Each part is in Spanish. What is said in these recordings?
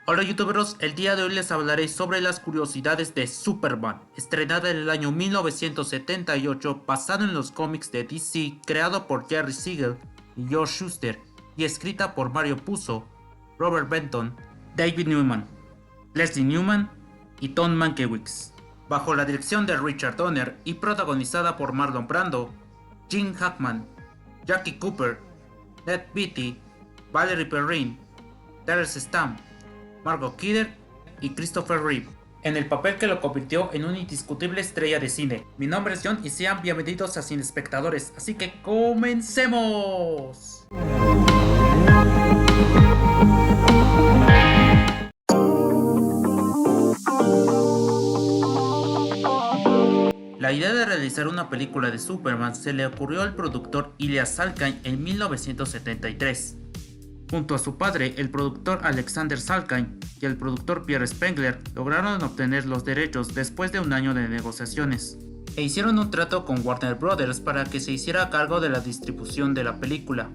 Hola youtuberos, el día de hoy les hablaré sobre las curiosidades de Superman, estrenada en el año 1978, basado en los cómics de DC, creado por Jerry Siegel y Joe Shuster, y escrita por Mario Puzo, Robert Benton, David Newman, Leslie Newman y Tom Mankiewicz, bajo la dirección de Richard Donner y protagonizada por Marlon Brando, Gene Hackman, Jackie Cooper, Ned Beatty, Valerie Perrine, Terence Stamp, Margot Kidder y Christopher Reeve, en el papel que lo convirtió en una indiscutible estrella de cine. Mi nombre es John y sean bienvenidos a Cine Espectadores, así que ¡comencemos! La idea de realizar una película de Superman se le ocurrió al productor Ilya Salkind en 1973. Junto a su padre, el productor Alexander Salkind, y el productor Pierre Spengler lograron obtener los derechos después de un año de negociaciones, e hicieron un trato con Warner Brothers para que se hiciera cargo de la distribución de la película.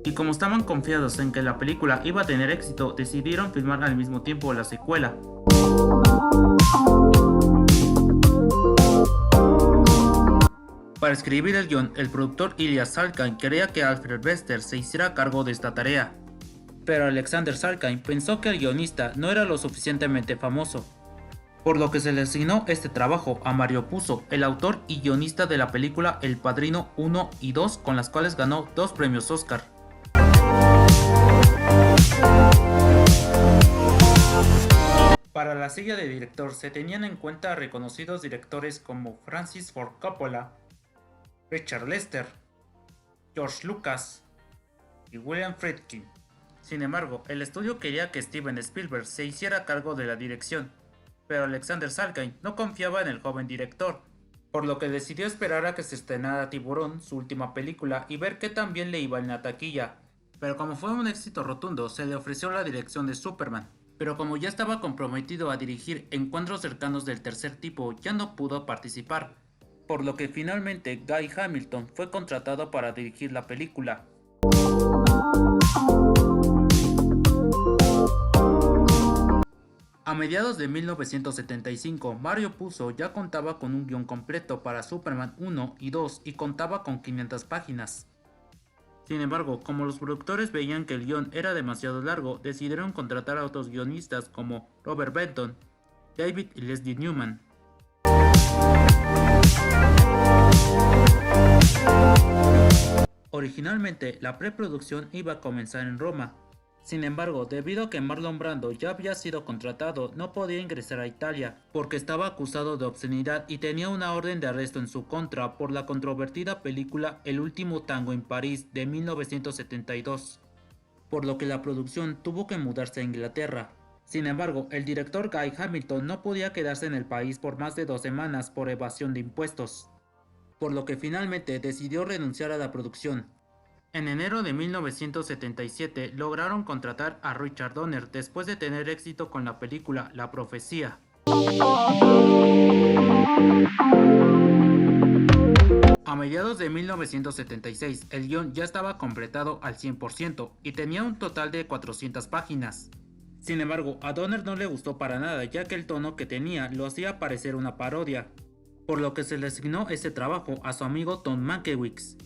Y como estaban confiados en que la película iba a tener éxito, decidieron filmar al mismo tiempo la secuela. Para escribir el guión, el productor Ilya Salkind quería que Alfred Bester se hiciera cargo de esta tarea, pero Alexander Salkind pensó que el guionista no era lo suficientemente famoso, por lo que se le asignó este trabajo a Mario Puzo, el autor y guionista de la película El Padrino 1 y 2, con las cuales ganó 2 premios Oscar. Para la silla de director se tenían en cuenta reconocidos directores como Francis Ford Coppola, Richard Lester, George Lucas y William Friedkin. Sin embargo, el estudio quería que Steven Spielberg se hiciera cargo de la dirección, pero Alexander Salkind no confiaba en el joven director, por lo que decidió esperar a que se estrenara Tiburón, su última película, y ver qué tan bien le iba en la taquilla. Pero como fue un éxito rotundo, se le ofreció la dirección de Superman, pero como ya estaba comprometido a dirigir Encuentros cercanos del tercer tipo, ya no pudo participar, por lo que finalmente Guy Hamilton fue contratado para dirigir la película. A mediados de 1975, Mario Puzo ya contaba con un guión completo para Superman 1 y 2 y contaba con 500 páginas. Sin embargo, como los productores veían que el guión era demasiado largo, decidieron contratar a otros guionistas como Robert Benton, David y Leslie Newman. Originalmente, la preproducción iba a comenzar en Roma. Sin embargo, debido a que Marlon Brando ya había sido contratado, no podía ingresar a Italia, porque estaba acusado de obscenidad y tenía una orden de arresto en su contra por la controvertida película El último tango en París de 1972, por lo que la producción tuvo que mudarse a Inglaterra. Sin embargo, el director Guy Hamilton no podía quedarse en el país por más de 2 semanas por evasión de impuestos, por lo que finalmente decidió renunciar a la producción. En enero de 1977 lograron contratar a Richard Donner después de tener éxito con la película La Profecía. A mediados de 1976 el guión ya estaba completado al 100% y tenía un total de 400 páginas. Sin embargo, a Donner no le gustó para nada, ya que el tono que tenía lo hacía parecer una parodia, por lo que se le asignó este trabajo a su amigo Tom Mankiewicz.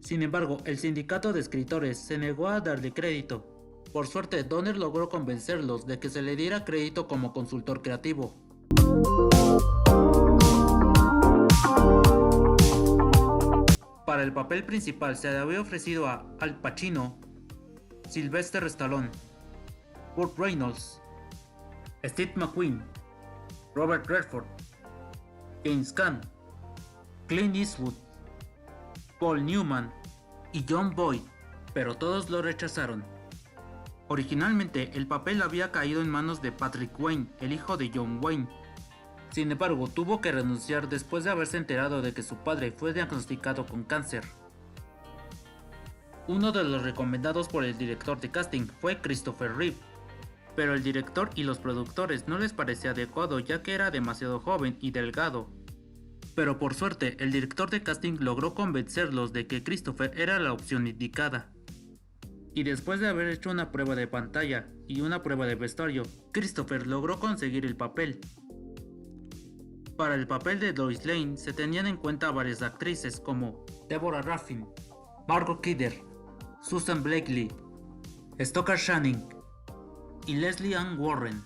Sin embargo, el sindicato de escritores se negó a darle crédito. Por suerte, Donner logró convencerlos de que se le diera crédito como consultor creativo. Para el papel principal se le había ofrecido a Al Pacino, Sylvester Stallone, Burt Reynolds, Steve McQueen, Robert Redford, James Caan, Clint Eastwood, Paul Newman y John Boyd, pero todos lo rechazaron. Originalmente el papel había caído en manos de Patrick Wayne, el hijo de John Wayne. Sin embargo, tuvo que renunciar después de haberse enterado de que su padre fue diagnosticado con cáncer. Uno de los recomendados por el director de casting fue Christopher Reeve, pero el director y los productores no les parecía adecuado ya que era demasiado joven y delgado. Pero por suerte, el director de casting logró convencerlos de que Christopher era la opción indicada. Y después de haber hecho una prueba de pantalla y una prueba de vestuario, Christopher logró conseguir el papel. Para el papel de Lois Lane se tenían en cuenta varias actrices como Deborah Ruffin, Margot Kidder, Susan Blakely, Stockard Channing y Leslie Ann Warren,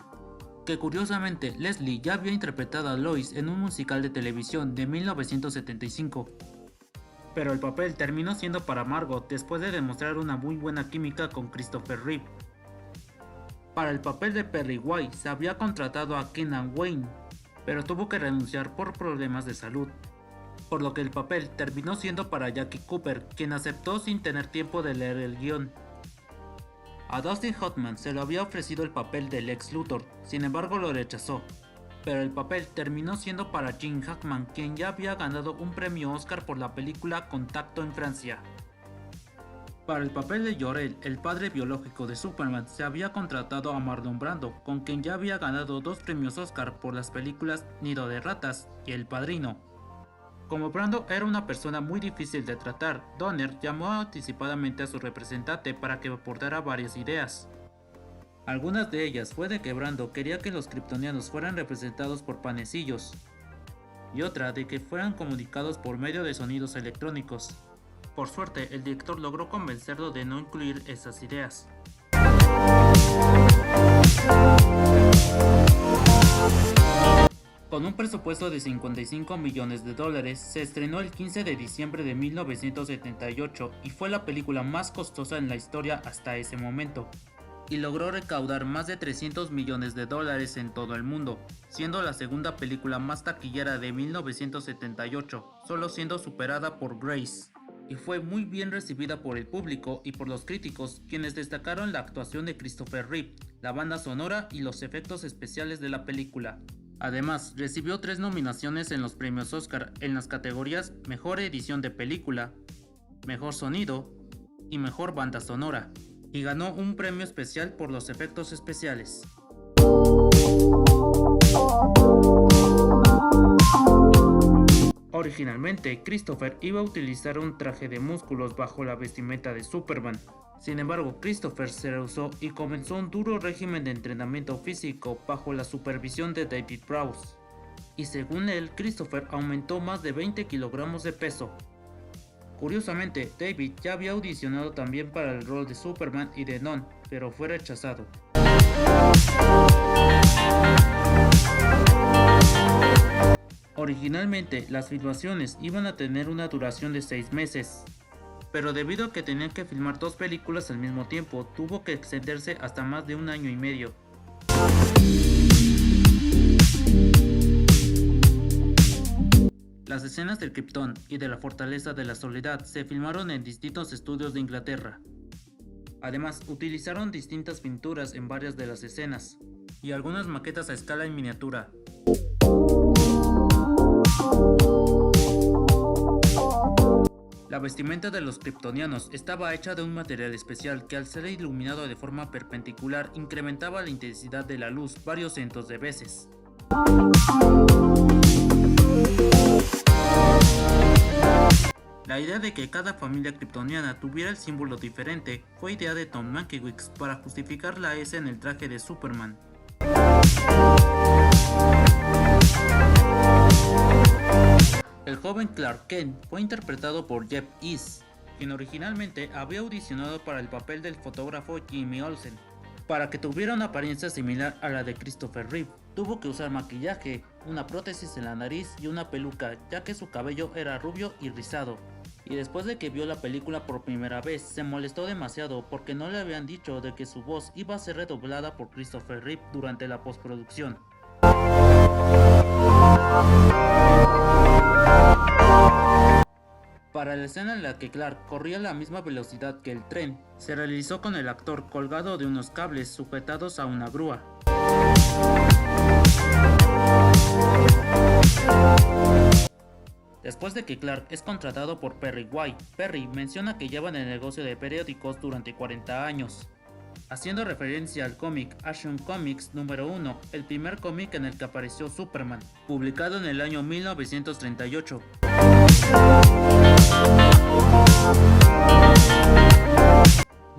que curiosamente Leslie ya había interpretado a Lois en un musical de televisión de 1975. Pero el papel terminó siendo para Margot después de demostrar una muy buena química con Christopher Reeve. Para el papel de Perry White se había contratado a Kenan Wayne, pero tuvo que renunciar por problemas de salud, por lo que el papel terminó siendo para Jackie Cooper, quien aceptó sin tener tiempo de leer el guión. A Dustin Hoffman se le había ofrecido el papel de Lex Luthor, sin embargo lo rechazó, pero el papel terminó siendo para Jim Hackman, quien ya había ganado un premio Oscar por la película Contacto en Francia. Para el papel de Jor-El, el padre biológico de Superman, se había contratado a Marlon Brando, con quien ya había ganado 2 premios Oscar por las películas Nido de Ratas y El Padrino. Como Brando era una persona muy difícil de tratar, Donner llamó anticipadamente a su representante para que aportara varias ideas. Algunas de ellas fue de que Brando quería que los kryptonianos fueran representados por panecillos, y otra de que fueran comunicados por medio de sonidos electrónicos. Por suerte, el director logró convencerlo de no incluir esas ideas. Con un presupuesto de $55 millones, se estrenó el 15 de diciembre de 1978 y fue la película más costosa en la historia hasta ese momento, y logró recaudar más de $300 millones en todo el mundo, siendo la segunda película más taquillera de 1978, solo siendo superada por Grace. Y fue muy bien recibida por el público y por los críticos, quienes destacaron la actuación de Christopher Reeve, la banda sonora y los efectos especiales de la película. Además, recibió 3 nominaciones en los premios Oscar en las categorías Mejor Edición de Película, Mejor Sonido y Mejor Banda Sonora, y ganó un premio especial por los efectos especiales. Originalmente, Christopher iba a utilizar un traje de músculos bajo la vestimenta de Superman. Sin embargo, Christopher se rehusó y comenzó un duro régimen de entrenamiento físico bajo la supervisión de David Prowse. Y según él, Christopher aumentó más de 20 kilogramos de peso. Curiosamente, David ya había audicionado también para el rol de Superman y de Non, pero fue rechazado. Originalmente, las filmaciones iban a tener una duración de 6 meses, pero debido a que tenían que filmar 2 películas al mismo tiempo, tuvo que extenderse hasta más de 1 año y medio. Las escenas del Krypton y de la Fortaleza de la Soledad se filmaron en distintos estudios de Inglaterra. Además, utilizaron distintas pinturas en varias de las escenas, y algunas maquetas a escala en miniatura. La vestimenta de los kryptonianos estaba hecha de un material especial que al ser iluminado de forma perpendicular incrementaba la intensidad de la luz varios cientos de veces. La idea de que cada familia kryptoniana tuviera el símbolo diferente fue idea de Tom Mankiewicz para justificar la S en el traje de Superman. El joven Clark Kent fue interpretado por Jeff East, quien originalmente había audicionado para el papel del fotógrafo Jimmy Olsen. Para que tuviera una apariencia similar a la de Christopher Reeve, tuvo que usar maquillaje, una prótesis en la nariz y una peluca, ya que su cabello era rubio y rizado. Y después de que vio la película por primera vez, se molestó demasiado porque no le habían dicho de que su voz iba a ser redoblada por Christopher Reeve durante la postproducción. Para la escena en la que Clark corría a la misma velocidad que el tren, se realizó con el actor colgado de unos cables sujetados a una grúa. Después de que Clark es contratado por Perry White, Perry menciona que lleva en el negocio de periódicos durante 40 años, haciendo referencia al cómic Action Comics número 1, el primer cómic en el que apareció Superman, publicado en el año 1938.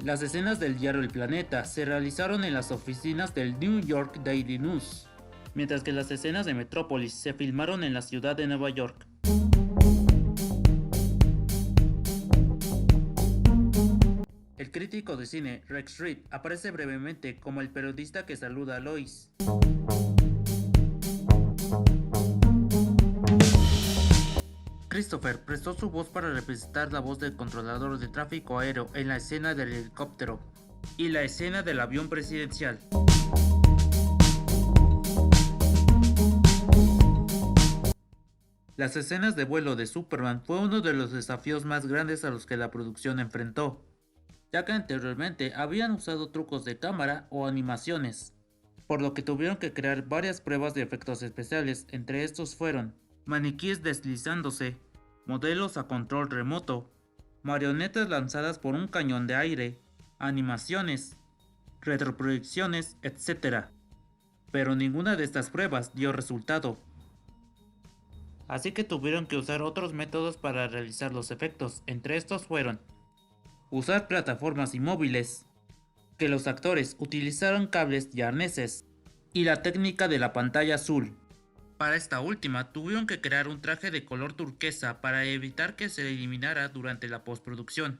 Las escenas del diario El Planeta se realizaron en las oficinas del New York Daily News, mientras que las escenas de Metrópolis se filmaron en la ciudad de Nueva York. El crítico de cine Rex Reed aparece brevemente como el periodista que saluda a Lois. Christopher prestó su voz para representar la voz del controlador de tráfico aéreo en la escena del helicóptero y la escena del avión presidencial. Las escenas de vuelo de Superman fue uno de los desafíos más grandes a los que la producción enfrentó, ya que anteriormente habían usado trucos de cámara o animaciones, por lo que tuvieron que crear varias pruebas de efectos especiales. Entre estos fueron maniquíes deslizándose, modelos a control remoto, marionetas lanzadas por un cañón de aire, animaciones, retroproyecciones, etc. Pero ninguna de estas pruebas dio resultado, así que tuvieron que usar otros métodos para realizar los efectos. Entre estos fueron usar plataformas inmóviles, que los actores utilizaron cables y arneses, y la técnica de la pantalla azul. Para esta última tuvieron que crear un traje de color turquesa para evitar que se eliminara durante la postproducción.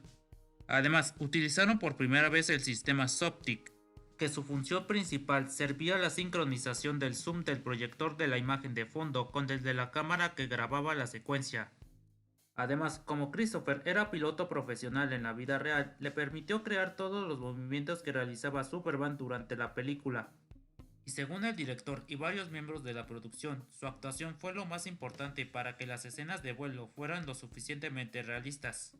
Además, utilizaron por primera vez el sistema Soptic, que su función principal servía a la sincronización del zoom del proyector de la imagen de fondo con el de la cámara que grababa la secuencia. Además, como Christopher era piloto profesional en la vida real, le permitió crear todos los movimientos que realizaba Superman durante la película. Y según el director y varios miembros de la producción, su actuación fue lo más importante para que las escenas de vuelo fueran lo suficientemente realistas.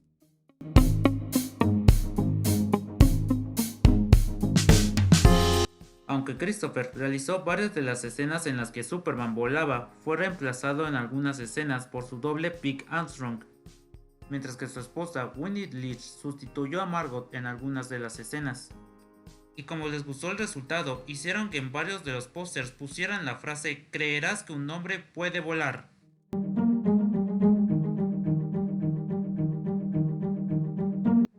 Aunque Christopher realizó varias de las escenas en las que Superman volaba, fue reemplazado en algunas escenas por su doble Pete Armstrong, mientras que su esposa Wendy Leach sustituyó a Margot en algunas de las escenas. Y como les gustó el resultado, hicieron que en varios de los pósters pusieran la frase "creerás que un hombre puede volar".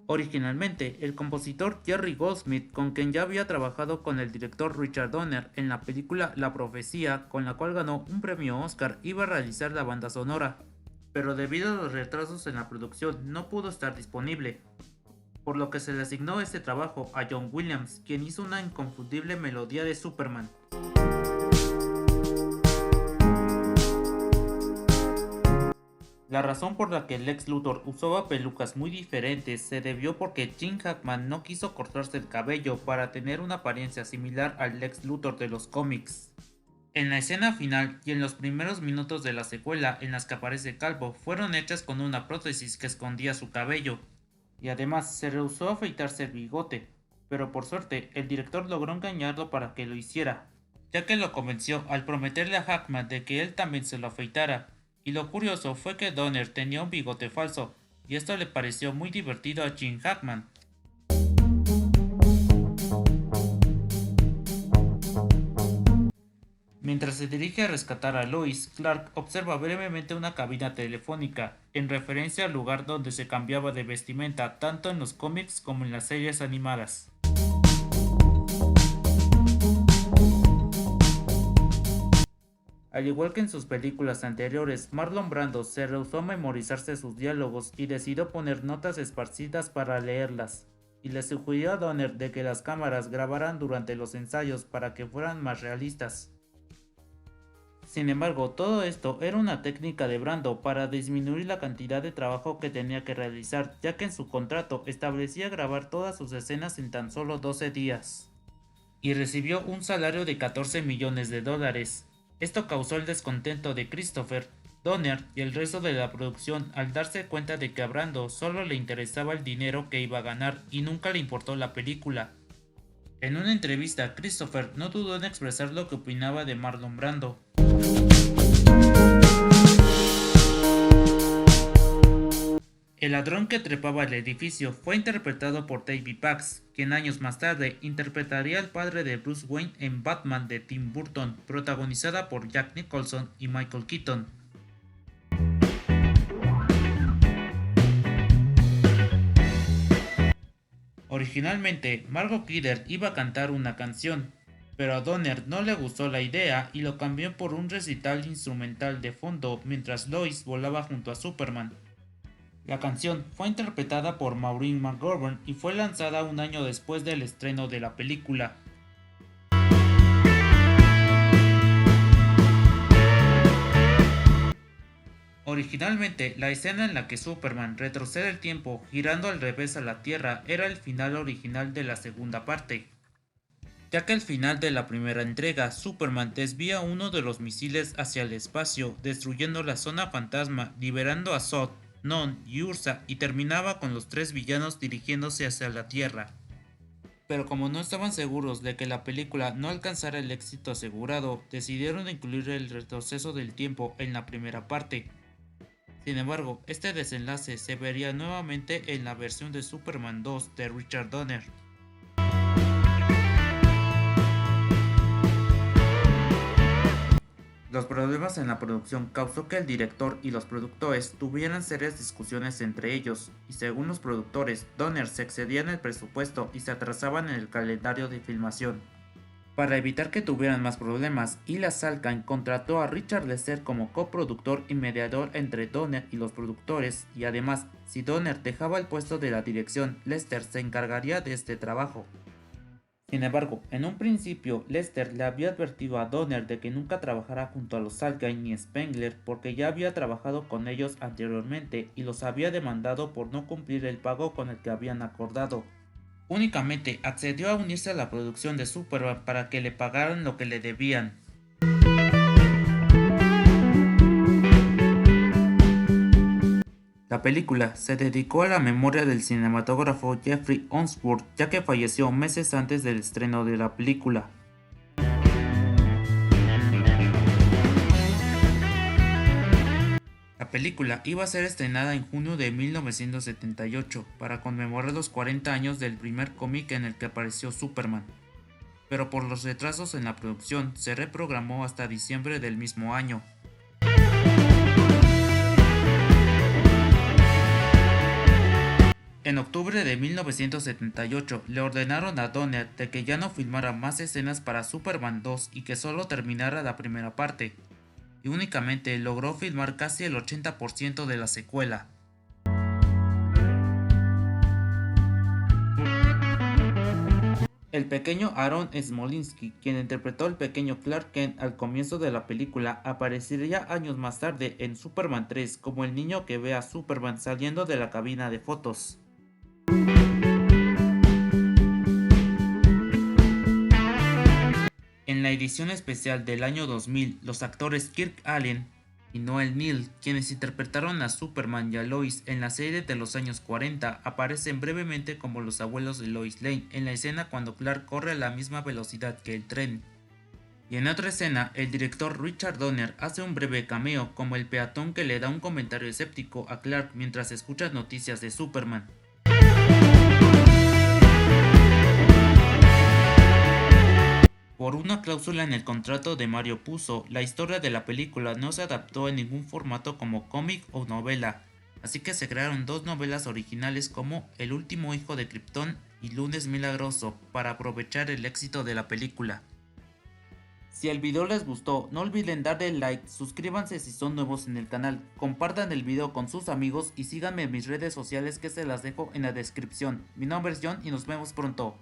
Originalmente, el compositor Jerry Goldsmith, con quien ya había trabajado con el director Richard Donner en la película La Profecía, con la cual ganó un premio Oscar, iba a realizar la banda sonora, pero debido a los retrasos en la producción no pudo estar disponible, por lo que se le asignó este trabajo a John Williams, quien hizo una inconfundible melodía de Superman. La razón por la que Lex Luthor usaba pelucas muy diferentes se debió porque Jim Hackman no quiso cortarse el cabello para tener una apariencia similar al Lex Luthor de los cómics. En la escena final y en los primeros minutos de la secuela en las que aparece calvo fueron hechas con una prótesis que escondía su cabello, y además se rehusó a afeitarse el bigote, pero por suerte el director logró engañarlo para que lo hiciera, ya que lo convenció al prometerle a Hackman de que él también se lo afeitara. Y lo curioso fue que Donner tenía un bigote falso, y esto le pareció muy divertido a Jim Hackman. Mientras se dirige a rescatar a Lois, Clark observa brevemente una cabina telefónica, en referencia al lugar donde se cambiaba de vestimenta tanto en los cómics como en las series animadas. Al igual que en sus películas anteriores, Marlon Brando se rehusó a memorizarse sus diálogos y decidió poner notas esparcidas para leerlas, y le sugirió a Donner de que las cámaras grabaran durante los ensayos para que fueran más realistas. Sin embargo, todo esto era una técnica de Brando para disminuir la cantidad de trabajo que tenía que realizar, ya que en su contrato establecía grabar todas sus escenas en tan solo 12 días. Y recibió un salario de $14 millones. Esto causó el descontento de Christopher, Donner y el resto de la producción al darse cuenta de que a Brando solo le interesaba el dinero que iba a ganar y nunca le importó la película. En una entrevista, Christopher no dudó en expresar lo que opinaba de Marlon Brando. El ladrón que trepaba el edificio fue interpretado por David Pax, quien años más tarde interpretaría al padre de Bruce Wayne en Batman de Tim Burton, protagonizada por Jack Nicholson y Michael Keaton. Originalmente, Margot Kidder iba a cantar una canción, pero a Donner no le gustó la idea y lo cambió por un recital instrumental de fondo mientras Lois volaba junto a Superman. La canción fue interpretada por Maureen McGovern y fue lanzada un año después del estreno de la película. Originalmente, la escena en la que Superman retrocede el tiempo girando al revés a la Tierra era el final original de la segunda parte, ya que al final de la primera entrega, Superman desvía uno de los misiles hacia el espacio, destruyendo la zona fantasma, liberando a Zod, Non y Ursa, y terminaba con los tres villanos dirigiéndose hacia la Tierra. Pero como no estaban seguros de que la película no alcanzara el éxito asegurado, decidieron incluir el retroceso del tiempo en la primera parte. Sin embargo, este desenlace se vería nuevamente en la versión de Superman 2 de Richard Donner. Los problemas en la producción causó que el director y los productores tuvieran serias discusiones entre ellos, y según los productores, Donner se excedía en el presupuesto y se atrasaban en el calendario de filmación. Para evitar que tuvieran más problemas, Ila Salkind contrató a Richard Lester como coproductor y mediador entre Donner y los productores, y además, si Donner dejaba el puesto de la dirección, Lester se encargaría de este trabajo. Sin embargo, en un principio, Lester le había advertido a Donner de que nunca trabajara junto a los Salkind ni Spengler porque ya había trabajado con ellos anteriormente y los había demandado por no cumplir el pago con el que habían acordado. Únicamente accedió a unirse a la producción de Superman para que le pagaran lo que le debían. La película se dedicó a la memoria del cinematógrafo Jeffrey Onsworth, ya que falleció meses antes del estreno de la película. La película iba a ser estrenada en junio de 1978 para conmemorar los 40 años del primer cómic en el que apareció Superman, pero por los retrasos en la producción se reprogramó hasta diciembre del mismo año. En octubre de 1978 le ordenaron a Donner de que ya no filmara más escenas para Superman 2 y que solo terminara la primera parte, y únicamente logró filmar casi el 80% de la secuela. El pequeño Aaron Smolinski, quien interpretó al pequeño Clark Kent al comienzo de la película, aparecería años más tarde en Superman 3 como el niño que ve a Superman saliendo de la cabina de fotos. En la edición especial del año 2000, los actores Kirk Allen y Noel Neill, quienes interpretaron a Superman y a Lois en la serie de los años 40, aparecen brevemente como los abuelos de Lois Lane en la escena cuando Clark corre a la misma velocidad que el tren. Y en otra escena, el director Richard Donner hace un breve cameo como el peatón que le da un comentario escéptico a Clark mientras escucha noticias de Superman. Por una cláusula en el contrato de Mario Puzo, la historia de la película no se adaptó en ningún formato como cómic o novela, así que se crearon dos novelas originales como El último hijo de Krypton y Lunes milagroso para aprovechar el éxito de la película. Si el video les gustó, no olviden darle like, suscríbanse si son nuevos en el canal, compartan el video con sus amigos y síganme en mis redes sociales que se las dejo en la descripción. Mi nombre es John y nos vemos pronto.